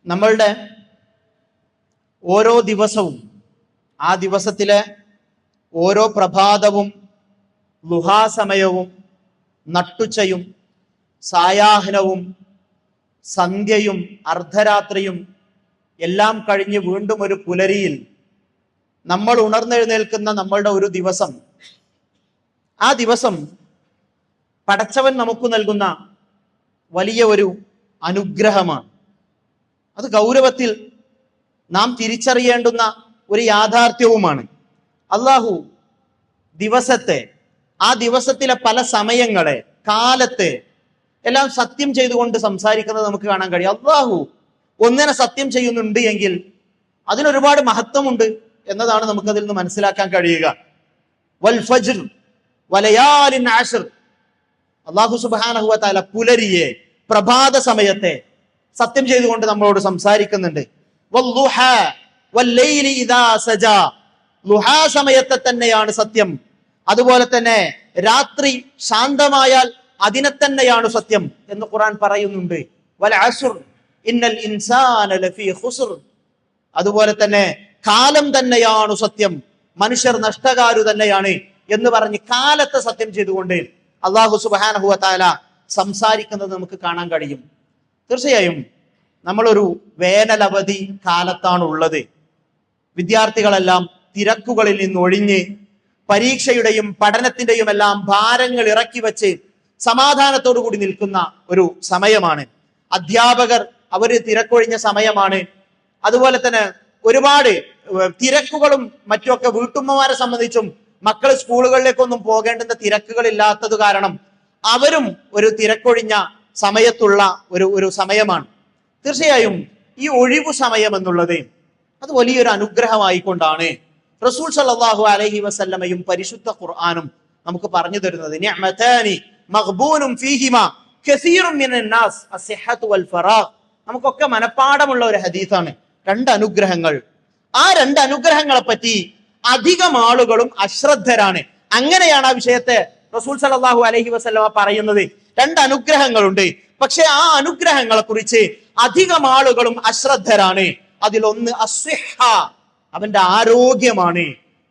നമ്മളുടെ ഓരോ ദിവസവും, ആ ദിവസത്തിലെ ഓരോ പ്രഭാതവും ലുഹാസമയവും നട്ടുച്ചയും സായാഹ്നവും സന്ധ്യയും അർദ്ധരാത്രിയും എല്ലാം കഴിഞ്ഞ് വീണ്ടും ഒരു പുലരിയിൽ നമ്മൾ ഉണർന്നെഴുന്നേൽക്കുന്ന നമ്മളുടെ ഒരു ദിവസം, ആ ദിവസം പടച്ചവൻ നമുക്ക് നൽകുന്ന വലിയ ഒരു അനുഗ്രഹമാണ്. അത് ഗൗരവത്തിൽ നാം തിരിച്ചറിയേണ്ടുന്ന ഒരു യാഥാർത്ഥ്യവുമാണ്. അള്ളാഹു ദിവസത്തെ, ആ ദിവസത്തിലെ പല സമയങ്ങളെ, കാലത്തെ എല്ലാം സത്യം ചെയ്തുകൊണ്ട് സംസാരിക്കുന്നത് നമുക്ക് കാണാൻ കഴിയും. അള്ളാഹു ഒന്നിനെ സത്യം ചെയ്യുന്നുണ്ട് എങ്കിൽ അതിനൊരുപാട് മഹത്വമുണ്ട് എന്നതാണ് നമുക്കതിൽ നിന്ന് മനസ്സിലാക്കാൻ കഴിയുക. വൽ ഫജ്ർ വലയാലിൻ അശ്ർ, അള്ളാഹു സുബ്ഹാനഹു വ തആല പുലരിയെ, പ്രഭാത സമയത്തെ സത്യം ചെയ്തുകൊണ്ട് നമ്മളോട് സംസാരിക്കുന്നുണ്ട്. വല്ലുഹാ വല്ലൈലി ഇദാ സജാ, ലുഹാ സമയത്തെ തന്നെയാണ് സത്യം. അതുപോലെ തന്നെ രാത്രി ശാന്തമായാൽ അതിനെ തന്നെയാണ് സത്യം എന്ന് ഖുർആൻ പറയുന്നുണ്ട്. വൽ അസ്ർ ഇന്നൽ ഇൻസാന ലഫീ ഖുസ്ർ, അതുപോലെ തന്നെ കാലം തന്നെയാണ് സത്യം, മനുഷ്യർ നഷ്ടകാരു തന്നെയാണ് എന്ന് പറഞ്ഞ് കാലത്തെ സത്യം ചെയ്തുകൊണ്ട് അള്ളാഹു സുബ്ഹാനഹു വ തആല സംസാരിക്കുന്നത് നമുക്ക് കാണാൻ കഴിയും. തീർച്ചയായും നമ്മളൊരു വേനലവധി കാലത്താണ് ഉള്ളത്. വിദ്യാർത്ഥികളെല്ലാം തിരക്കുകളിൽ നിന്ന് ഒഴിഞ്ഞ് പരീക്ഷയുടെയും പഠനത്തിന്റെയും എല്ലാം ഭാരങ്ങൾ ഇറക്കി വെച്ച് സമാധാനത്തോടു കൂടി നിൽക്കുന്ന ഒരു സമയമാണ്. അധ്യാപകർ അവര് തിരക്കൊഴിഞ്ഞ സമയമാണ്. അതുപോലെ തന്നെ ഒരുപാട് തിരക്കുകളും മറ്റുമൊക്കെ വീട്ടുമ്മമാരെ സംബന്ധിച്ചും മക്കൾ സ്കൂളുകളിലേക്കൊന്നും പോകേണ്ടുന്ന തിരക്കുകളില്ലാത്തത് കാരണം അവരും ഒരു തിരക്കൊഴിഞ്ഞ സമയത്തുള്ള ഒരു സമയമാണ്. തീർച്ചയായും ഈ ഒഴിവു സമയം എന്നുള്ളത് അത് വലിയൊരു അനുഗ്രഹമായിക്കൊണ്ടാണ് റസൂൽ സല്ലല്ലാഹു അലൈഹി വസല്ലമയും പരിശുദ്ധ ഖുർആനും നമുക്ക് പറഞ്ഞു തരുന്നത്. നിഅമതാനി മഗ്ബൂനും ഫീഹിമാ കസീറുൻ മിനൻ നാസ് അസ്സിഹ്ഹതു വൽ ഫറാഗ്. നമുക്കൊക്കെ മനപ്പാഠമുള്ള ഒരു ഹദീസാണ്. രണ്ട് അനുഗ്രഹങ്ങൾ, ആ രണ്ട് അനുഗ്രഹങ്ങളെ പറ്റി അധികം ആളുകളും അശ്രദ്ധരാണ്. അങ്ങനെയാണ് ആ വിഷയത്തെ റസൂൽ സല്ലല്ലാഹു അലൈഹി വസല്ലമ പറയുന്നത്. രണ്ട് അനുഗ്രഹങ്ങളുണ്ട്, പക്ഷെ ആ അനുഗ്രഹങ്ങളെ കുറിച്ച് അധികം ആളുകളും അശ്രദ്ധരാണ്. അതിലൊന്ന് അസ്സിഹ്ഹ, അവന്റെ ആരോഗ്യമാണ്.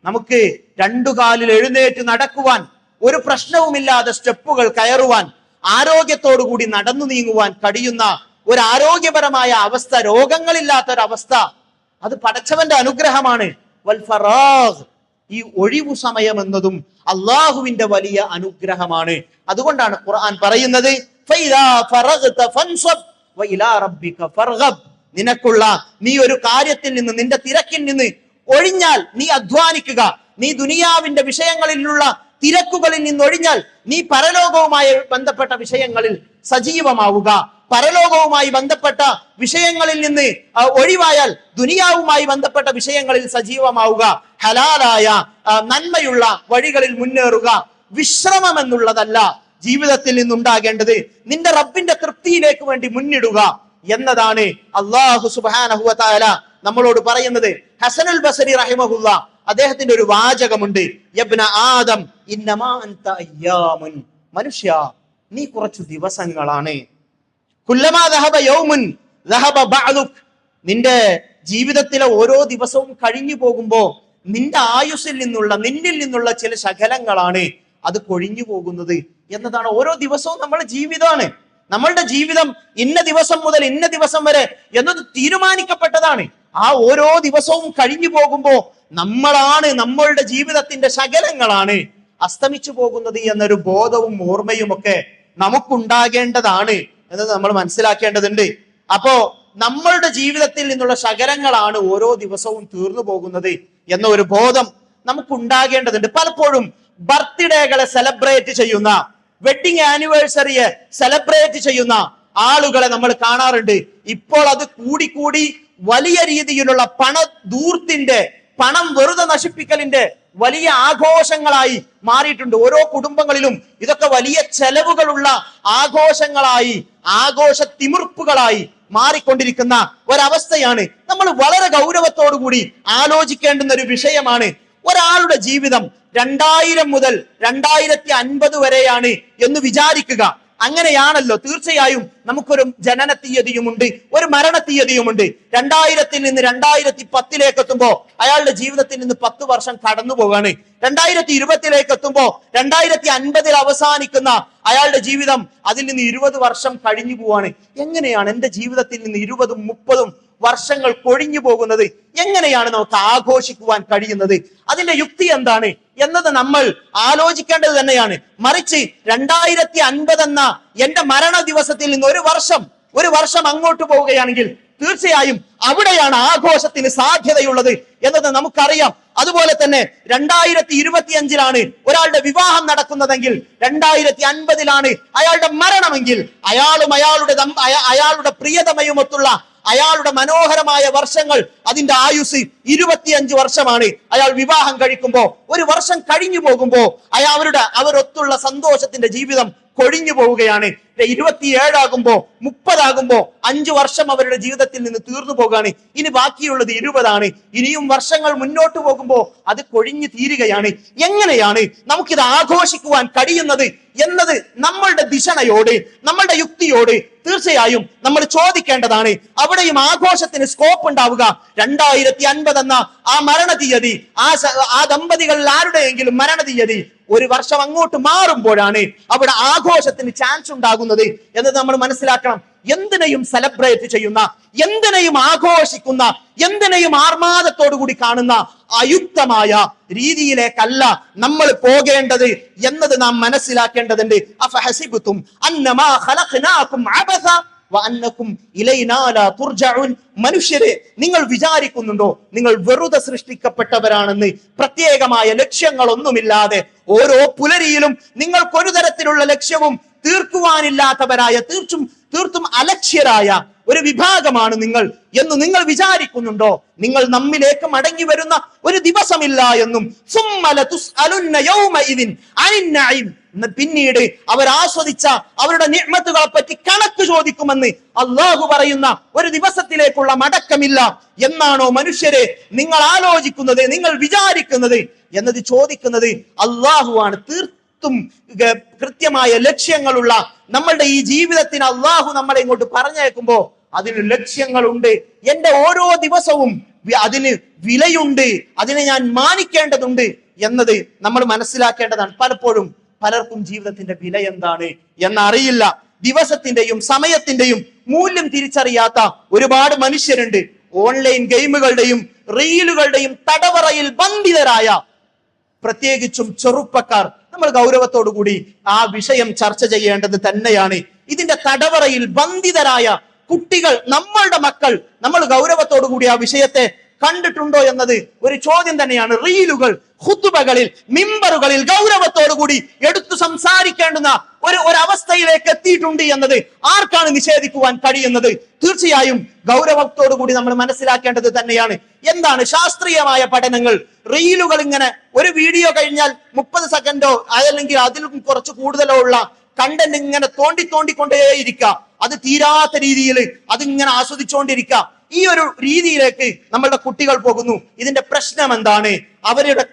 നമുക്ക് രണ്ടു കാലിൽ എഴുന്നേറ്റ് നടക്കുവാൻ, ഒരു പ്രശ്നവുമില്ലാതെ സ്റ്റെപ്പുകൾ കയറുവാൻ, ആരോഗ്യത്തോടു കൂടി നടന്നു നീങ്ങുവാൻ കഴിയുന്ന ഒരു ആരോഗ്യപരമായ അവസ്ഥ, രോഗങ്ങളില്ലാത്ത ഒരവസ്ഥ, അത് പടച്ചവന്റെ അനുഗ്രഹമാണ്. വൽ ഫറാഗ്, ഈ ഒഴിവു സമയം എന്നതും അള്ളാഹുവിന്റെ വലിയ അനുഗ്രഹമാണ്. അതുകൊണ്ടാണ് ഖുർആൻ പറയുന്നത് ഫൈദാ ഫറഗ്ത ഫൻസബ് വഇലാ റബ്ബിക ഫർഗബ്. നിനക്കുള്ള നീ ഒരു കാര്യത്തിൽ നിന്ന്, നിന്റെ തിരക്കിൽ നിന്ന് ഒഴിഞ്ഞാൽ നീ അധ്വാനിക്കുക. നീ ദുനിയാവിന്റെ വിഷയങ്ങളിലുള്ള തിരക്കുകളിൽ നിന്ന് ഒഴിഞ്ഞാൽ നീ പരലോകവുമായി ബന്ധപ്പെട്ട വിഷയങ്ങളിൽ സജീവമാവുക. പരലോകവുമായി ബന്ധപ്പെട്ട വിഷയങ്ങളിൽ നിന്ന് ഒഴിവായാൽ ദുനിയാവുമായി ബന്ധപ്പെട്ട വിഷയങ്ങളിൽ സജീവമാവുക. ഹലാലായ നന്മയുള്ള വഴികളിൽ മുന്നേറുക. വിശ്രമം എന്നുള്ളതല്ല ജീവിതത്തിൽ നിന്നുണ്ടാകേണ്ടത്, നിന്റെ റബ്ബിന്റെ തൃപ്തിയിലേക്ക് വേണ്ടി മുന്നിടുക എന്നതാണ് അല്ലാഹു സുബ്ഹാനഹു വ തആല നമ്മളോട് പറയുന്നത്. ഹസനുൽ ബസരി റഹിമഹുല്ല, അദ്ദേഹത്തിന്റെ ഒരു വാചകമുണ്ട്, യബ്ന ആദം ഇന്നമാ അൻത അയ്യാമുൻ, മനുഷ്യ നീ കുറച്ചു ദിവസങ്ങളാണ്. കുല്ലമാ ദഹബ യൗമുൻ ദഹബ ബഅദുക്, നിന്റെ ജീവിതത്തിലെ ഓരോ ദിവസവും കഴിഞ്ഞു പോകുമ്പോ നിന്റെ ആയുസ്സിൽ നിന്നുള്ള, നിന്നിൽ നിന്നുള്ള ചില ശകലങ്ങളാണ് അത് കൊഴിഞ്ഞു പോകുന്നത് എന്നതാണ്. ഓരോ ദിവസവും നമ്മുടെ ജീവിതമാണ്. നമ്മളുടെ ജീവിതം ഇന്ന ദിവസം മുതൽ ഇന്ന ദിവസം വരെ എന്നത് തീരുമാനിക്കപ്പെട്ടതാണ്. ആ ഓരോ ദിവസവും കഴിഞ്ഞു പോകുമ്പോ നമ്മളാണ്, നമ്മളുടെ ജീവിതത്തിന്റെ ശകലങ്ങളാണ് അസ്തമിച്ചു പോകുന്നത് എന്നൊരു ബോധവും ഓർമ്മയും ഒക്കെ നമുക്കുണ്ടാകേണ്ടതാണ് എന്നത് നമ്മൾ മനസ്സിലാക്കേണ്ടതുണ്ട്. അപ്പോ നമ്മളുടെ ജീവിതത്തിൽ നിന്നുള്ള ശകലങ്ങളാണ് ഓരോ ദിവസവും തീർന്നു പോകുന്നത് എന്ന ഒരു ബോധം നമുക്കുണ്ടാകേണ്ടതുണ്ട്. പലപ്പോഴും ബർത്ത്ഡേകളെ സെലിബ്രേറ്റ് ചെയ്യുന്ന, വെഡിങ് ആനിവേഴ്സറിയെ സെലിബ്രേറ്റ് ചെയ്യുന്ന ആളുകളെ നമ്മൾ കാണാറുണ്ട്. ഇപ്പോൾ അത് കൂടി വലിയ രീതിയിലുള്ള പണധൂർത്തിന്റെ, പണം വെറുതെ നശിപ്പിക്കലിന്റെ വലിയ ആഘോഷങ്ങളായി മാറിയിട്ടുണ്ട്. ഓരോ കുടുംബങ്ങളിലും ഇതൊക്കെ വലിയ ചെലവുകളുള്ള ആഘോഷങ്ങളായി, ആഘോഷ തിമിർപ്പുകളായി മാറിക്കൊണ്ടിരിക്കുന്ന ഒരവസ്ഥയാണ്. നമ്മൾ വളരെ ഗൗരവത്തോടു കൂടി ആലോചിക്കേണ്ടുന്ന ഒരു വിഷയമാണ്. ഒരാളുടെ ജീവിതം 2000 മുതൽ 2050 വരെയാണ് എന്ന് വിചാരിക്കുക. അങ്ങനെയാണല്ലോ. തീർച്ചയായും നമുക്കൊരു ജനന തീയതിയുമുണ്ട്, ഒരു മരണ തീയതിയുമുണ്ട്. 2000-ൽ നിന്ന് 2010-ലേക്ക് എത്തുമ്പോ അയാളുടെ ജീവിതത്തിൽ നിന്ന് 10 വർഷം കടന്നു പോവാണ്. 2020-ലേക്ക് എത്തുമ്പോ 2050-ൽ അവസാനിക്കുന്ന അയാളുടെ ജീവിതം അതിൽ നിന്ന് 20 വർഷം കഴിഞ്ഞു പോവാണ്. എങ്ങനെയാണ് എന്റെ ജീവിതത്തിൽ നിന്ന് 20-ഉം 30-ഉം വർഷങ്ങൾ കൊഴിഞ്ഞു പോകുന്നത്? എങ്ങനെയാണ് നമുക്ക് ആഘോഷിക്കുവാൻ കഴിയുന്നത്? അതിന്റെ യുക്തി എന്താണ് എന്നത് നമ്മൾ ആലോചിക്കേണ്ടത് തന്നെയാണ്. മറിച്ച് 2050 എന്ന എന്റെ മരണ ദിവസത്തിൽ നിന്ന് ഒരു വർഷം അങ്ങോട്ട് പോവുകയാണെങ്കിൽ തീർച്ചയായും അവിടെയാണ് ആഘോഷത്തിന് സാധ്യതയുള്ളത് എന്നത് നമുക്കറിയാം. അതുപോലെ തന്നെ 2025-ലാണ് ഒരാളുടെ വിവാഹം നടക്കുന്നതെങ്കിൽ 2050-ലാണ് അയാളുടെ മരണമെങ്കിൽ അയാളുടെ പ്രിയതമയുമൊത്തുള്ള അയാളുടെ മനോഹരമായ വർഷങ്ങൾ, അതിന്റെ ആയുസ് 25 വർഷമാണ്. അയാൾ വിവാഹം കഴിക്കുമ്പോ ഒരു വർഷം കഴിഞ്ഞു പോകുമ്പോ അവരൊത്തുള്ള സന്തോഷത്തിന്റെ ജീവിതം കൊഴിഞ്ഞു പോവുകയാണ്. 27 ആകുമ്പോ 30 ആകുമ്പോ 5 വർഷം അവരുടെ ജീവിതത്തിൽ നിന്ന് തീർന്നു പോകാണ്. ഇനി ബാക്കിയുള്ളത് 20 ആണ്. ഇനിയും വർഷങ്ങൾ മുന്നോട്ട് പോകുമ്പോ അത് കൊഴിഞ്ഞു തീരുകയാണ്. എങ്ങനെയാണ് നമുക്കിത് ആഘോഷിക്കുവാൻ കഴിയുന്നത് എന്നത് നമ്മളുടെ ദിശണയോട്, നമ്മളുടെ യുക്തിയോട് തീർച്ചയായും നമ്മൾ ചോദിക്കേണ്ടതാണ്. അവിടെയും ആഘോഷത്തിന് സ്കോപ്പ് ഉണ്ടാവുക 2050 എന്ന ആ മരണ തീയതി, ആ ദമ്പതികളിൽ ആരുടെയെങ്കിലും മരണ തീയതി ഒരു വർഷം അങ്ങോട്ട് മാറുമ്പോഴാണ് അവിടെ ആഘോഷത്തിന് ചാൻസ് ഉണ്ടാകുന്നത് എന്നത് നമ്മൾ മനസ്സിലാക്കണം. എന്തിനേയും സെലിബ്രേറ്റ് ചെയ്യുന്ന, എന്തിനേയും ആഘോഷിക്കുന്ന, എന്തിനേയും ആർമാദത്തോടു കൂടി കാണുന്ന അയുക്തമായ രീതിയിലേക്കല്ല നമ്മൾ പോകേണ്ടത് എന്നത് നാം മനസ്സിലാക്കേണ്ടതുണ്ട്. അഫഹസിബതും അന്നമാ ഖലഖനാകും അബസ വഅന്നകും ഇലൈനാ ലാ തുർജഊൻ. മനുഷ്യരെ, നിങ്ങൾ വിചാരിക്കുന്നുണ്ടോ നിങ്ങൾ വെറുതെ സൃഷ്ടിക്കപ്പെട്ടവരാണെന്ന്? പ്രത്യേകമായ ലക്ഷ്യങ്ങളൊന്നുമില്ലാതെ ഓരോ പുലരിയിലും നിങ്ങൾക്കൊരു തരത്തിലുള്ള ലക്ഷ്യവും തീർക്കുവാനില്ലാത്തവരായ, തീർത്തും അലക്ഷ്യരായ ഒരു വിഭാഗമാണ് നിങ്ങൾ എന്ന് നിങ്ങൾ വിചാരിക്കുന്നുണ്ടോ? നിങ്ങൾ നമ്മിലേക്ക് മടങ്ങി വരുന്ന ഒരു ദിവസമില്ല എന്നും പിന്നീട് അവർ ആസ്വദിച്ച അവരുടെ നിഅ്മത്തുകളെ പറ്റി കണക്ക് ചോദിക്കുമെന്ന് അള്ളാഹു പറയുന്ന ഒരു ദിവസത്തിലേക്കുള്ള മടക്കമില്ല എന്നാണോ മനുഷ്യരെ നിങ്ങൾ ആലോചിക്കുന്നത്, നിങ്ങൾ വിചാരിക്കുന്നത് എന്നത് ചോദിക്കുന്നത് അള്ളാഹുവാണ്. തീർത്തും കൃത്യമായ ലക്ഷ്യങ്ങളുള്ള നമ്മളുടെ ഈ ജീവിതത്തിന് അള്ളാഹു നമ്മളെ ഇങ്ങോട്ട് പറഞ്ഞേക്കുമ്പോ അതിന് ലക്ഷ്യങ്ങളുണ്ട്. എന്റെ ഓരോ ദിവസവും അതിന് വിലയുണ്ട്, അതിനെ ഞാൻ മാനിക്കേണ്ടതുണ്ട് എന്നത് നമ്മൾ മനസ്സിലാക്കേണ്ടതാണ്. പലർക്കും ജീവിതത്തിന്റെ വില എന്താണ് എന്നറിയില്ല. ദിവസത്തിന്റെയും സമയത്തിന്റെയും മൂല്യം തിരിച്ചറിയാത്ത ഒരുപാട് മനുഷ്യരുണ്ട്. ഓൺലൈൻ ഗെയിമുകളുടെയും റീലുകളുടെയും തടവറയിൽ ബന്ധിതരായ പ്രത്യേകിച്ചും ചെറുപ്പക്കാർ, നമ്മൾ ഗൗരവത്തോടു കൂടി ആ വിഷയം ചർച്ച ചെയ്യേണ്ടത് തന്നെയാണ്. ഇതിന്റെ തടവറയിൽ ബന്ധിതരായ കുട്ടികൾ, നമ്മളുടെ മക്കൾ, നമ്മൾ ഗൗരവത്തോടു കൂടി ആ വിഷയത്തെ കണ്ടിട്ടുണ്ടോ എന്നത് ഒരു ചോദ്യം തന്നെയാണ്. റീലുകൾ, ഖുതുബകളിൽ, മിമ്പറുകളിൽ ഗൗരവത്തോടു കൂടി എടുത്തു സംസാരിക്കേണ്ടുന്ന ഒരു അവസ്ഥയിലേക്ക് എത്തിയിട്ടുണ്ട് എന്നത് ആർക്കാണ് നിഷേധിക്കുവാൻ കഴിയുന്നത്? തീർച്ചയായും ഗൗരവത്തോടു കൂടി നമ്മൾ മനസ്സിലാക്കേണ്ടത് തന്നെയാണ്. എന്താണ് ശാസ്ത്രീയമായ പഠനങ്ങൾ? റീലുകൾ ഇങ്ങനെ ഒരു വീഡിയോ കഴിഞ്ഞാൽ 30 സെക്കൻഡോ അതല്ലെങ്കിൽ അതിലും കുറച്ച് കൂടുതലോ ഉള്ള കണ്ടന്റ് ഇങ്ങനെ തോണ്ടിക്കൊണ്ടേയിരിക്കുക, അത് തീരാത്ത രീതിയിൽ അതിങ്ങനെ ആസ്വദിച്ചുകൊണ്ടിരിക്കുക. ഈ ഒരു രീതിയിലേക്ക് നമ്മളുടെ കുട്ടികൾ പോകുന്നു. ഇതിന്റെ പ്രശ്നം എന്താണ്? അവരുടെ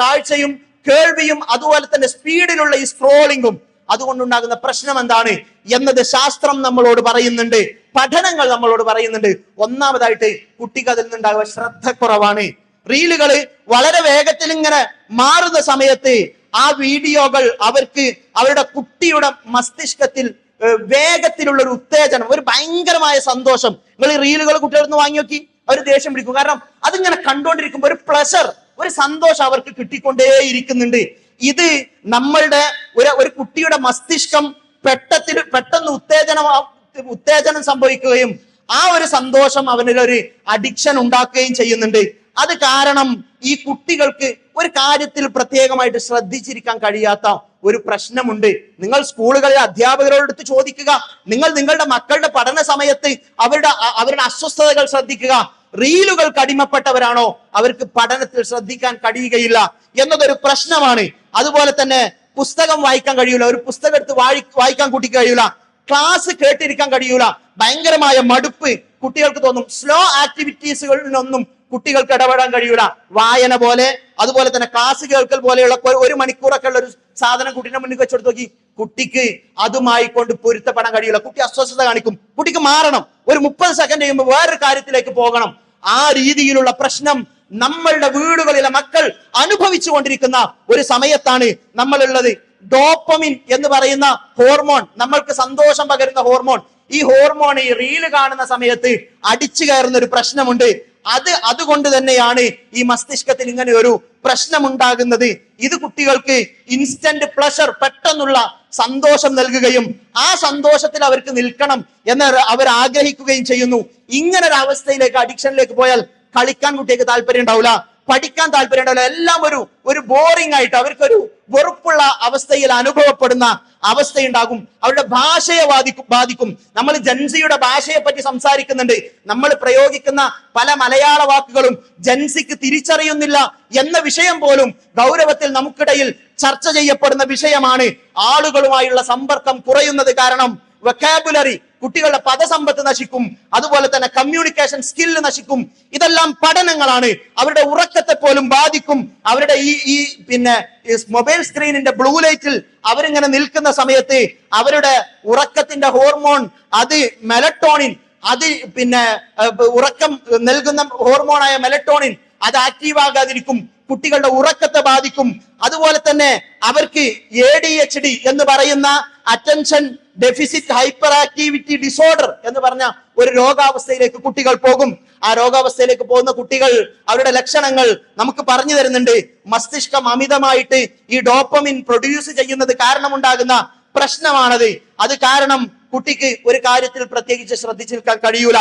കാഴ്ചയും കേൾവിയും അതുപോലെ തന്നെ സ്പീഡിലുള്ള ഈ സ്ക്രോളിങ്ങും അതുകൊണ്ടുണ്ടാകുന്ന പ്രശ്നം എന്താണ് എന്നത് ശാസ്ത്രം നമ്മളോട് പറയുന്നുണ്ട്, പഠനങ്ങൾ നമ്മളോട് പറയുന്നുണ്ട്. ഒന്നാമതായിട്ട് കുട്ടിക്ക് അതിൽ നിന്നുണ്ടാകുക ശ്രദ്ധക്കുറവാണ്. റീലുകള് വളരെ വേഗത്തിൽ ഇങ്ങനെ മാറുന്ന സമയത്ത് ആ വീഡിയോകൾ അവരുടെ കുട്ടിയുടെ മസ്തിഷ്കത്തിൽ വേഗത്തിലുള്ള ഒരു ഉത്തേജനം, ഒരു ഭയങ്കരമായ സന്തോഷം. നിങ്ങൾ ഈ റീലുകൾ കുട്ടികളിൽ നിന്ന് വാങ്ങി നോക്കി, അവർ ദേഷ്യം പിടിക്കും. കാരണം അതിങ്ങനെ കണ്ടുകൊണ്ടിരിക്കുമ്പോൾ ഒരു പ്ലഷർ, ഒരു സന്തോഷം അവർക്ക് കിട്ടിക്കൊണ്ടേയിരിക്കുന്നുണ്ട്. ഇത് നമ്മളുടെ ഒരു കുട്ടിയുടെ മസ്തിഷ്കം പെട്ടെന്ന് ഉത്തേജനം സംഭവിക്കുകയും ആ ഒരു സന്തോഷം അവനിലൊരു അഡിക്ഷൻ ഉണ്ടാക്കുകയും ചെയ്യുന്നുണ്ട്. അത് കാരണം ഈ കുട്ടികൾക്ക് ഒരു കാര്യത്തിൽ പ്രത്യേകമായിട്ട് ശ്രദ്ധിച്ചിരിക്കാൻ കഴിയാത്ത ഒരു പ്രശ്നമുണ്ട്. നിങ്ങൾ സ്കൂളുകളിലെ അധ്യാപകരോട് ചോദിക്കുക, നിങ്ങൾ നിങ്ങളുടെ മക്കളുടെ പഠന സമയത്ത് അവരുടെ അസ്വസ്ഥതകൾ ശ്രദ്ധിക്കുക. റീലുകൾക്ക് അടിമപ്പെട്ടവരാണോ അവർക്ക് പഠനത്തിൽ ശ്രദ്ധിക്കാൻ കഴിയുകയില്ല എന്നതൊരു പ്രശ്നമാണ്. അതുപോലെ തന്നെ പുസ്തകം വായിക്കാൻ കഴിയൂല, ഒരു പുസ്തകം എടുത്ത് വായിക്കാൻ കുട്ടിക്ക് കഴിയൂല, ക്ലാസ് കേട്ടിരിക്കാൻ കഴിയൂല, ഭയങ്കരമായ മടുപ്പ് കുട്ടികൾക്ക് തോന്നും. സ്ലോ ആക്ടിവിറ്റീസുകളിലൊന്നും കുട്ടികൾക്ക് ഇടപെടാൻ കഴിയൂല. വായന പോലെ അതുപോലെ തന്നെ ക്ലാസ് കേൾക്കൽ പോലെയുള്ള 1 മണിക്കൂറൊക്കെ ഉള്ള ഒരു സാധനം കുട്ടീന്റെ മുന്നിൽ വെച്ചെടുത്ത് നോക്കി, കുട്ടിക്ക് അതുമായി കൊണ്ട് പൊരുത്തപ്പെടാൻ കഴിയില്ല. കുട്ടി അസ്വസ്ഥത കാണിക്കും, കുട്ടിക്ക് മാറണം, ഒരു 30 സെക്കൻഡ് കഴിയുമ്പോൾ വേറൊരു കാര്യത്തിലേക്ക് പോകണം. ആ രീതിയിലുള്ള പ്രശ്നം നമ്മളുടെ വീടുകളിലെ മക്കൾ അനുഭവിച്ചു കൊണ്ടിരിക്കുന്ന ഒരു സമയത്താണ് നമ്മളുള്ളത്. ഡോപ്പമിൻ എന്ന് പറയുന്ന ഹോർമോൺ, നമ്മൾക്ക് സന്തോഷം പകരുന്ന ഹോർമോൺ, ഈ ഹോർമോൺ ഈ റീല് കാണുന്ന സമയത്ത് അടിച്ചു കയറുന്ന ഒരു പ്രശ്നമുണ്ട്. അതുകൊണ്ട് തന്നെയാണ് ഈ മസ്തിഷ്കത്തിൽ ഇങ്ങനെ ഒരു പ്രശ്നം ഉണ്ടാകുന്നത്. ഇത് കുട്ടികൾക്ക് ഇൻസ്റ്റന്റ് പ്ലഷർ, പെട്ടെന്നുള്ള സന്തോഷം നൽകുകയും ആ സന്തോഷത്തിൽ അവർക്ക് നിൽക്കണം എന്ന് അവർ ആഗ്രഹിക്കുകയും ചെയ്യുന്നു. ഇങ്ങനെ ഒരു അവസ്ഥയിലേക്ക്, അഡിക്ഷനിലേക്ക് പോയാൽ കളിക്കാൻ കുട്ടിക്ക് താല്പര്യം ഉണ്ടാവില്ല, പഠിക്കാൻ താല്പര്യം ഉണ്ടാവില്ല, എല്ലാം ഒരു ബോറിംഗ് ആയിട്ട് അവർക്കൊരു വെറുപ്പുള്ള അവസ്ഥയിൽ അനുഭവപ്പെടുന്ന അവസ്ഥയുണ്ടാകും. അവരുടെ ഭാഷയെ ബാധിക്കും. നമ്മൾ ജൻസിയുടെ ഭാഷയെ പറ്റി സംസാരിക്കുന്നുണ്ട്. നമ്മൾ പ്രയോഗിക്കുന്ന പല മലയാള വാക്കുകളും ജൻസിക്ക് തിരിച്ചറിയുന്നില്ല എന്ന വിഷയം പോലും ഗൗരവത്തിൽ നമുക്കിടയിൽ ചർച്ച ചെയ്യപ്പെടുന്ന വിഷയമാണ്. ആളുകളുമായുള്ള സമ്പർക്കം കുറയുന്നത് കാരണം വൊക്കാബുലറി, കുട്ടികളുടെ പദസമ്പത്ത് നശിക്കും, അതുപോലെ തന്നെ കമ്മ്യൂണിക്കേഷൻ സ്കില്ല് നശിക്കും. ഇതെല്ലാം പഠനങ്ങളാണ്. അവരുടെ ഉറക്കത്തെ പോലും ബാധിക്കും. അവരുടെ ഈ മൊബൈൽ സ്ക്രീനിന്റെ ബ്ലൂ ലൈറ്റിൽ അവരിങ്ങനെ നിൽക്കുന്ന സമയത്ത് അവരുടെ ഉറക്കത്തിന്റെ ഹോർമോൺ, അത് മെലറ്റോണിൻ, അത് ഉറക്കം നൽകുന്ന ഹോർമോണായ മെലറ്റോണിൻ അത് ആക്റ്റീവ് ആകാതിരിക്കും, കുട്ടികളുടെ ഉറക്കത്തെ ബാധിക്കും. അതുപോലെ തന്നെ അവർക്ക് ADHD എന്ന് പറയുന്ന attention deficit hyper activity disorder എന്ന് പറഞ്ഞ ഒരു രോഗാവസ്ഥയിലേക്ക് കുട്ടികൾ പോകും. ആ രോഗാവസ്ഥയിലേക്ക് പോകുന്ന കുട്ടികൾ, അവരുടെ ലക്ഷണങ്ങൾ നമുക്ക് പറഞ്ഞു തരുന്നുണ്ട്. മസ്തിഷ്കം അമിതമായിട്ട് ഈ ഡോപ്പമിൻ പ്രൊഡ്യൂസ് ചെയ്യുന്നത് കാരണമുണ്ടാകുന്ന പ്രശ്നമാണത്. അത് കാരണം കുട്ടിക്ക് ഒരു കാര്യത്തിൽ പ്രത്യേകിച്ച് ശ്രദ്ധിച്ചു നിൽക്കാൻ കഴിയൂല.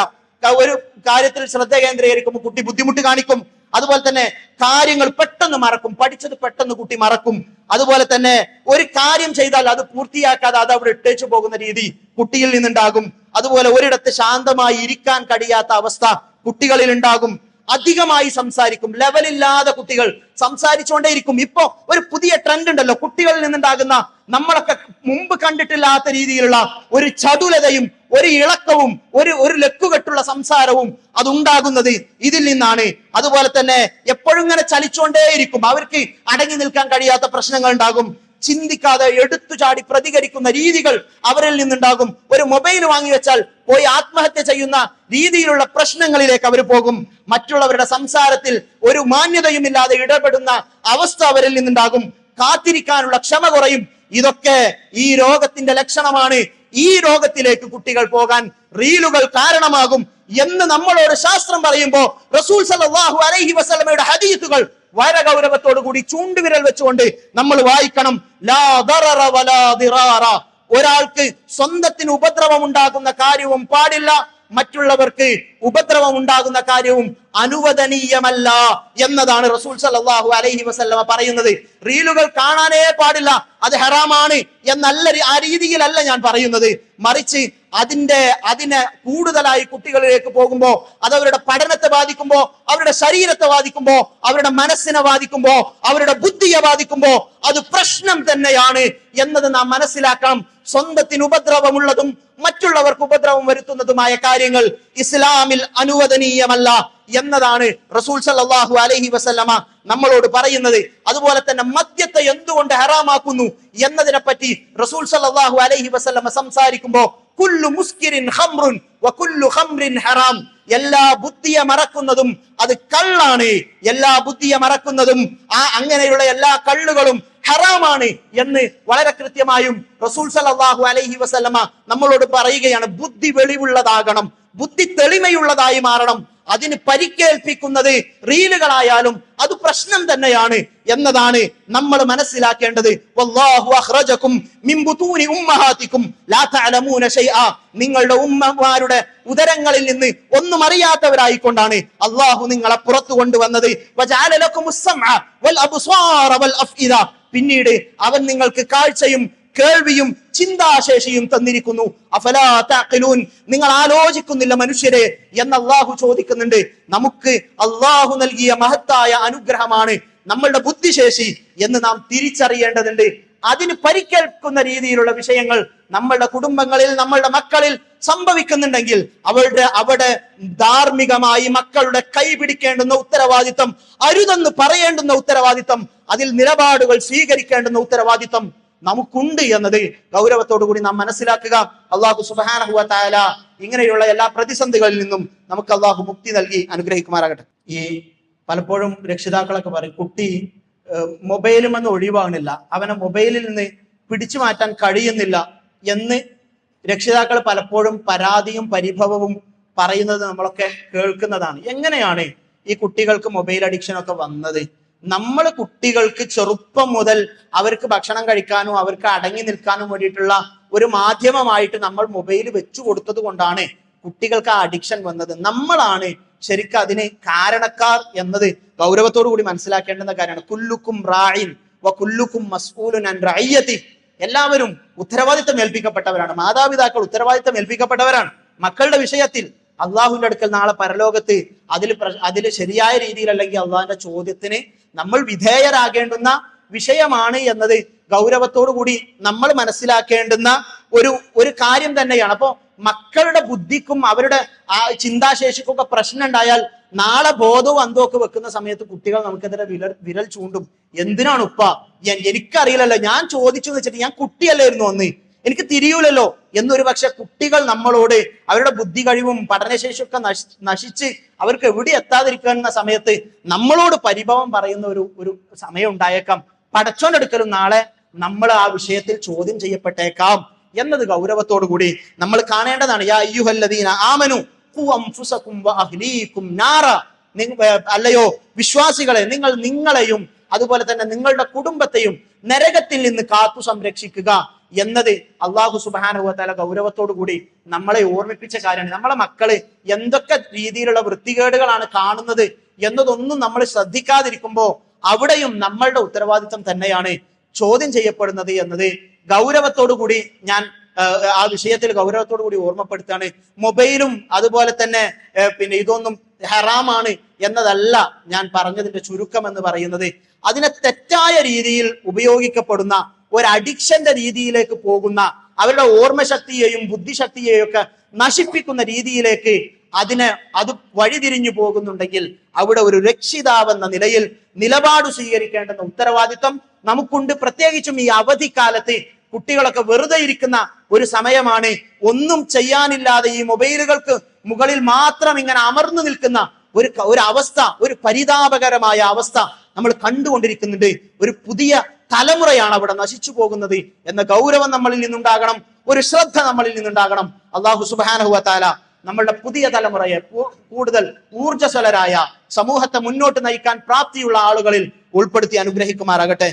ഒരു കാര്യത്തിൽ ശ്രദ്ധ കേന്ദ്രീകരിക്കുമ്പോൾ കുട്ടി ബുദ്ധിമുട്ട് കാണിക്കും. അതുപോലെ തന്നെ കാര്യങ്ങൾ പെട്ടെന്ന് മറക്കും, പഠിച്ചത് പെട്ടെന്ന് കുട്ടി മറക്കും. അതുപോലെ തന്നെ ഒരു കാര്യം ചെയ്താൽ അത് പൂർത്തിയാക്കാതെ അത് അവിടെ ഇട്ടേച്ചു പോകുന്ന രീതി കുട്ടിയിൽ നിന്നുണ്ടാകും. അതുപോലെ ഒരിടത്ത് ശാന്തമായി ഇരിക്കാൻ കഴിയാത്ത അവസ്ഥ കുട്ടികളിൽ ഉണ്ടാകും. അധികമായി സംസാരിക്കും, ലെവലില്ലാതെ കുട്ടികൾ സംസാരിച്ചുകൊണ്ടേയിരിക്കും. ഇപ്പോ ഒരു പുതിയ ട്രെൻഡ് ഉണ്ടല്ലോ, കുട്ടികളിൽ നിന്നുണ്ടാകുന്ന നമ്മളൊക്കെ മുമ്പ് കണ്ടിട്ടില്ലാത്ത രീതിയിലുള്ള ഒരു ചടുലതയും ഒരു ഇളക്കവും ഒരു ലക്കുകെട്ടുള്ള സംസാരവും അതുണ്ടാകുന്നത് ഇതിൽ നിന്നാണ്. അതുപോലെ തന്നെ എപ്പോഴും ഇങ്ങനെ ചലിച്ചുകൊണ്ടേയിരിക്കും. അവർക്ക് അടങ്ങി നിൽക്കാൻ കഴിയാത്ത പ്രശ്നങ്ങൾ ഉണ്ടാകും. ചിന്തിക്കാതെ എടുത്തു ചാടി പ്രതികരിക്കുന്ന രീതികൾ അവരിൽ നിന്നുണ്ടാകും. ഒരു മൊബൈൽ വാങ്ങി വെച്ചാൽ പോയി ആത്മഹത്യ ചെയ്യുന്ന രീതിയിലുള്ള പ്രശ്നങ്ങളിലേക്ക് അവർ പോകും. മറ്റുള്ളവരുടെ സംസാരത്തിൽ ഒരു മാന്യതയും ഇല്ലാതെ ഇടപെടുന്ന അവസ്ഥ അവരിൽ നിന്നുണ്ടാകും. കാത്തിരിക്കാനുള്ള ക്ഷമ കുറയും. ഇതൊക്കെ ഈ രോഗത്തിന്റെ ലക്ഷണമാണ്. ഈ രോഗത്തിലേക്ക് കുട്ടികൾ പോകാൻ റീലുകൾ കാരണമാകും എന്ന് നമ്മളോട് ശാസ്ത്രം പറയുമ്പോ റസൂൽ സല്ലല്ലാഹു അലൈഹി വസല്ലമയുടെ ഹദീസുകൾ വളരെ ഗൗരവത്തോടു കൂടി ചൂണ്ടുവിരൽ വെച്ചുകൊണ്ട് നമ്മൾ വായിക്കണം. ലാ ദററ വലാ ദിറാറ. ഒരാൾക്ക് സ്വന്തത്തിന് ഉപദ്രവം ഉണ്ടാകുന്ന കാര്യവും പാടില്ല, മറ്റുള്ളവർക്ക് ഉപദ്രവം ഉണ്ടാകുന്ന കാര്യവും അനുവദനീയമല്ല എന്നതാണ് റസൂൽ സല്ലല്ലാഹു അലൈഹി വസല്ലമ പറയുന്നത്. റീലുകൾ കാണാനേ പാടില്ല, അത് ഹറാമാണ് എന്നല്ല, ആ രീതിയിലല്ല ഞാൻ പറയുന്നത്. മറിച്ച് അതിനെ കൂടുതലായി കുട്ടികളിലേക്ക് പോകുമ്പോ, അത് അവരുടെ പഠനത്തെ ബാധിക്കുമ്പോ, അവരുടെ ശരീരത്തെ ബാധിക്കുമ്പോ, അവരുടെ മനസ്സിനെ ബാധിക്കുമ്പോ, അവരുടെ ബുദ്ധിയെ ബാധിക്കുമ്പോ അത് പ്രശ്നം തന്നെയാണ് എന്നത് നാം മനസ്സിലാക്കണം. സ്വന്തത്തിന് ഉപദ്രവമുള്ളതും മറ്റുള്ളവർക്ക് ഉപദ്രവം വരുത്തുന്നതുമായ കാര്യങ്ങൾ ഇസ്ലാമിൽ അനുവദനീയമല്ല എന്നതാണ് റസൂൽ സല്ലല്ലാഹു അലൈഹി വസല്ലമ നമ്മളോട് പറയുന്നത്. അതുപോലെ തന്നെ മദ്യത്തെ എന്തുകൊണ്ട് ഹറാമാക്കുന്നു എന്നതിനെ പറ്റി റസൂൽ സല്ലല്ലാഹു അലൈഹി വസല്ലമ സംസാരിക്കുമ്പോ കുല്ലു മുസ്കിരിൻ ഖംറുൻ വകുല്ലു ഖംറിൻ ഹറാം. എല്ലാ ബുദ്ധിയെ മറക്കുന്നതും അത് കള്ളാണ്, എല്ലാ ബുദ്ധിയെ മറക്കുന്നതും അങ്ങനെയുള്ള എല്ലാ കള്ളുകളും ഹറാമാണ് എന്ന് വളരെ കൃത്യമായും റസൂൽ സല്ലല്ലാഹു അലൈഹി വസല്ലമ നമ്മളോട് പറയുകയാണ്. ബുദ്ധി വെളിവുള്ളതാകണം, ബുദ്ധി തെളിമയുള്ളതായി മാറണം. അതിന് പരിക്കേൽപ്പിക്കുന്നത് റീലുകളായാലും അത് പ്രശ്നം തന്നെയാണ് എന്നതാണ് നമ്മൾ മനസ്സിലാക്കേണ്ടത്. വല്ലാഹു അഖ്റജകും മിൻ ബുതൂനി ഉമ്മഹാതികും ലാ തഅലമൂന ശൈആ. നിങ്ങളുടെ ഉമ്മമാരുടെ ഉദരങ്ങളിൽ നിന്ന് ഒന്നും അറിയാത്തവരായിക്കൊണ്ടാണ് അല്ലാഹു നിങ്ങളെ പുറത്തു കൊണ്ടുവന്നത്. വജഅല ലക്കുമുസ് സമഅ വൽ അബ്സാറ വൽ അഫ്ഇദ. പിന്നീട് അവൻ നിങ്ങൾക്ക് കാഴ്ചയും കേൾവിയും ചിന്താശേഷിയും തന്നിരിക്കുന്നു. അഫലാ തഅഖിലൂൻ. നിങ്ങൾ ആലോചിക്കുന്നില്ല മനുഷ്യരെ എന്ന് അല്ലാഹു ചോദിക്കുന്നുണ്ട്. നമുക്ക് അല്ലാഹു നൽകിയ മഹത്തായ അനുഗ്രഹമാണ് നമ്മളുടെ ബുദ്ധിശേഷി എന്ന് നാം തിരിച്ചറിയേണ്ടതുണ്ട്. അതിന് പരിക്കേൽക്കുന്ന രീതിയിലുള്ള വിഷയങ്ങൾ നമ്മളുടെ കുടുംബങ്ങളിൽ, നമ്മളുടെ മക്കളിൽ സംഭവിക്കുന്നുണ്ടെങ്കിൽ അവിടെ ധാർമ്മികമായി മക്കളുടെ കൈ പിടിക്കേണ്ടുന്ന ഉത്തരവാദിത്തം, അരുതെന്ന് പറയേണ്ടുന്ന ഉത്തരവാദിത്തം, അതിൽ നിലപാടുകൾ സ്വീകരിക്കേണ്ടുന്ന ഉത്തരവാദിത്തം നമുക്കുണ്ട് എന്നത് ഗൗരവത്തോടു കൂടി നാം മനസ്സിലാക്കുക. അള്ളാഹു സുബ്ഹാനഹു വ തആല ഇങ്ങനെയുള്ള എല്ലാ പ്രതിസന്ധികളിൽ നിന്നും നമുക്ക് അള്ളാഹു മുക്തി നൽകി അനുഗ്രഹിക്കുമാറാകട്ടെ. ഈ പലപ്പോഴും രക്ഷിതാക്കളൊക്കെ പറയും, കുട്ടി മൊബൈലിൽ നിന്ന് ഒഴിവാകുന്നില്ല, അവനെ മൊബൈലിൽ നിന്ന് പിടിച്ചു മാറ്റാൻ കഴിയുന്നില്ല എന്ന് രക്ഷിതാക്കൾ പലപ്പോഴും പരാതിയും പരിഭവവും പറയുന്നത് നമ്മളൊക്കെ കേൾക്കുന്നതാണ്. എങ്ങനെയാണ് ഈ കുട്ടികൾക്ക് മൊബൈൽ അഡിക്ഷൻ ഒക്കെ വന്നത്? നമ്മൾ കുട്ടികൾക്ക് ചെറുപ്പം മുതൽ അവർക്ക് ഭക്ഷണം കഴിക്കാനും അവർക്ക് അടങ്ങി നിൽക്കാനും വേണ്ടിയിട്ടുള്ള ഒരു മാധ്യമമായിട്ട് നമ്മൾ മൊബൈൽ വെച്ചു കൊടുത്തത് കൊണ്ടാണ് കുട്ടികൾക്ക് ആ അഡിക്ഷൻ വന്നത്. നമ്മളാണ് ശരിക്കും അതിന് കാരണക്കാർ എന്നത് ഗൗരവത്തോടു കൂടി മനസ്സിലാക്കേണ്ടുന്ന കാര്യമാണ്. കുല്ലുക്കും റായിൻ വ കുല്ലുക്കും മസ്ഊലുൻ അൻ റഅയ്യതി. എല്ലാവരും ഉത്തരവാദിത്തം ഏൽപ്പിക്കപ്പെട്ടവരാണ്. മാതാപിതാക്കൾ ഉത്തരവാദിത്തം ഏൽപ്പിക്കപ്പെട്ടവരാണ് മക്കളുടെ വിഷയത്തിൽ. അള്ളാഹുവിന്റെ അടുക്കൽ നാളെ പരലോകത്ത് അതിൽ ശരിയായ രീതിയിൽ അല്ലെങ്കിൽ അള്ളാഹിന്റെ ചോദ്യത്തിന് നമ്മൾ വിധേയരാകേണ്ടുന്ന വിഷയമാണ് എന്നത് ഗൗരവത്തോടു കൂടി നമ്മൾ മനസ്സിലാക്കേണ്ടുന്ന ഒരു കാര്യം തന്നെയാണ്. അപ്പോ മക്കളുടെ ബുദ്ധിക്കും അവരുടെ ആ ചിന്താശേഷിക്കും ഒക്കെ പ്രശ്നം ഉണ്ടായാൽ നാളെ ബോധവും അന്തവും വെക്കുന്ന സമയത്ത് കുട്ടികൾ നമുക്കെതിരെ വിരൽ ചൂണ്ടും. എന്തിനാണ് ഉപ്പ, എനിക്കറിയില്ലല്ലോ, ഞാൻ ചോദിച്ചു എന്ന് വെച്ചിട്ട് ഞാൻ കുട്ടിയല്ലായിരുന്നു അന്ന്, എനിക്ക് തിരിയൂലല്ലോ എന്നൊരു പക്ഷെ കുട്ടികൾ നമ്മളോട് അവരുടെ ബുദ്ധി കഴിവും പഠനശേഷിയൊക്കെ നശിച്ച് അവർക്ക് എവിടെ എത്താതിരിക്കുന്ന സമയത്ത് നമ്മളോട് പരിഭവം പറയുന്ന ഒരു സമയം ഉണ്ടായേക്കാം. പടച്ചോനെടുക്കലും നാളെ നമ്മൾ ആ വിഷയത്തിൽ ചോദ്യം ചെയ്യപ്പെട്ടേക്കാം എന്നത് ഗൗരവത്തോടു കൂടി നമ്മൾ കാണേണ്ടതാണ്. യാ അയ്യുഹല്ലദീന ആമനു ഖു അൻഫുസകും വഅഹ്ലീകും നാറ. അല്ലയോ വിശ്വാസികളെ, നിങ്ങൾ നിങ്ങളെയും അതുപോലെ തന്നെ നിങ്ങളുടെ കുടുംബത്തെയും നരകത്തിൽ നിന്ന് കാത്തു സംരക്ഷിക്കുക എന്നത് അള്ളാഹു സുബ്ഹാനഹു വ തആല ഗൗരവത്തോടു കൂടി നമ്മളെ ഓർമ്മിപ്പിച്ച കാര്യമാണ്. നമ്മളെ മക്കള് എന്തൊക്കെ രീതിയിലുള്ള വൃത്തികേടുകളാണ് കാണുന്നത് എന്നതൊന്നും നമ്മൾ ശ്രദ്ധിക്കാതിരിക്കുമ്പോൾ അവിടെയും നമ്മളുടെ ഉത്തരവാദിത്വം തന്നെയാണ് ചോദ്യം ചെയ്യപ്പെടുന്നത് എന്നത് ഗൗരവത്തോടു കൂടി ഞാൻ ആ വിഷയത്തിൽ ഗൗരവത്തോടു കൂടി ഓർമ്മപ്പെടുത്താണ്. മൊബൈലും അതുപോലെ തന്നെ പിന്നെ ഇതൊന്നും ഹറാമാണ് എന്നതല്ല ഞാൻ പറഞ്ഞതിന്റെ ചുരുക്കം എന്ന് പറയുന്നത്. അതിനെ തെറ്റായ രീതിയിൽ ഉപയോഗിക്കപ്പെടുന്ന ഒരു അഡിക്ഷന്റെ രീതിയിലേക്ക് പോകുന്ന, അവരുടെ ഓർമ്മശക്തിയെയും ബുദ്ധിശക്തിയെയും ഒക്കെ നശിപ്പിക്കുന്ന രീതിയിലേക്ക് അത് വഴിതിരിഞ്ഞു പോകുന്നുണ്ടെങ്കിൽ അവിടെ ഒരു രക്ഷിതാവെന്ന നിലയിൽ നിലപാട് സ്വീകരിക്കേണ്ടുന്ന ഉത്തരവാദിത്വം നമുക്കുണ്ട്. പ്രത്യേകിച്ചും ഈ അവധിക്കാലത്ത് കുട്ടികളൊക്കെ വെറുതെ ഇരിക്കുന്ന ഒരു സമയമാണ്. ഒന്നും ചെയ്യാനില്ലാതെ ഈ മൊബൈലുകൾക്ക് മുകളിൽ മാത്രം ഇങ്ങനെ അമർന്നു നിൽക്കുന്ന ഒരു അവസ്ഥ, ഒരു പരിതാപകരമായ അവസ്ഥ നമ്മൾ കണ്ടുകൊണ്ടിരിക്കുന്നുണ്ട്. ഒരു പുതിയ തലമുറയാണ് അവിടെ നശിച്ചു പോകുന്നത് എന്ന ഗൗരവം നമ്മളിൽ നിന്നുണ്ടാകണം, ഒരു ശ്രദ്ധ നമ്മളിൽ നിന്നുണ്ടാകണം. അല്ലാഹു സുബ്ഹാനഹു വ തആല നമ്മളുടെ പുതിയ തലമുറയെ കൂടുതൽ ഊർജ്ജസ്വലരായ സമൂഹത്തെ മുന്നോട്ട് നയിക്കാൻ പ്രാപ്തിയുള്ള ആളുകളിൽ ഉൾപ്പെടുത്തി അനുഗ്രഹിക്കുമാറാകട്ടെ.